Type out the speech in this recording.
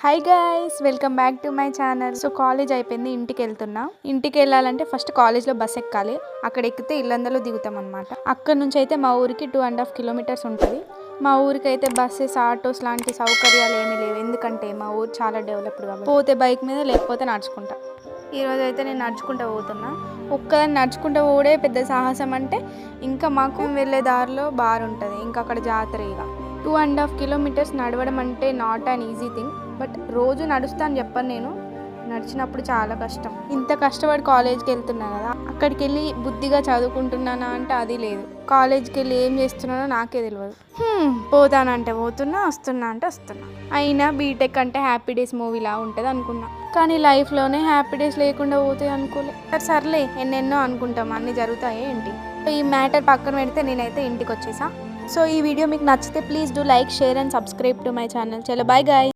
Hi guys, welcome back to my channel. So college అయిపోయింది, ఇంటికి వెళ్తున్నా. ఇంటికి వెళ్ళాలంటే ఫస్ట్ కాలేజ్లో బస్ ఎక్కాలి. అక్కడ ఎక్కితే ఇల్లందలో దిగుతాం అనమాట. అక్కడ నుంచి అయితే మా ఊరికి 2.5 కిలోమీటర్స్ ఉంటుంది. మా ఊరికి అయితే బస్సెస్, ఆటోస్ లాంటి సౌకర్యాలు ఏమీ లేవు, ఎందుకంటే మా ఊరు చాలా డెవలప్డ్ కాబట్టి. పోతే బైక్ మీద, లేకపోతే నడుచుకుంటా. ఈరోజు అయితే నేను నడుచుకుంటూ పోతున్నా. ఒక్కదాన్ని నడుచుకుంటూ పోవడే పెద్ద సాహసం. అంటే ఇంకా మాకు వెళ్ళే దారిలో బార్ ఉంటుంది, ఇంకా అక్కడ జాతర. ఇక 2.5 కిలోమీటర్స్ నడవడం అంటే not an easy thing. But రోజు నడుస్తా అని చెప్పను, నేను నడిచినప్పుడు చాలా కష్టం. ఇంత కష్టపడి కాలేజ్కి వెళ్తున్నా కదా, అక్కడికి వెళ్ళి బుద్ధిగా చదువుకుంటున్నానా అంటే అది లేదు. కాలేజ్కి వెళ్ళి ఏం చేస్తున్నానో నాకే తెలియదు. పోతానంటే పోతున్నా, వస్తున్నా అంటే వస్తున్నా. అయినా బీటెక్ అంటే హ్యాపీ డేస్ మూవీలా ఉంటుంది అనుకున్నా, కానీ లైఫ్లోనే హ్యాపీ డేస్ లేకుండా పోతాయి అనుకోలే. సర్లే, ఎన్నెన్నో అనుకుంటాం, అన్నీ జరుగుతాయి ఏంటి. ఈ మ్యాటర్ పక్కన పెడితే నేనైతే ఇంటికి వచ్చేసా. సో ఈ వీడియో మీకు నచ్చితే please do like, share and subscribe to my channel. చలో బాయ్ గాయ్.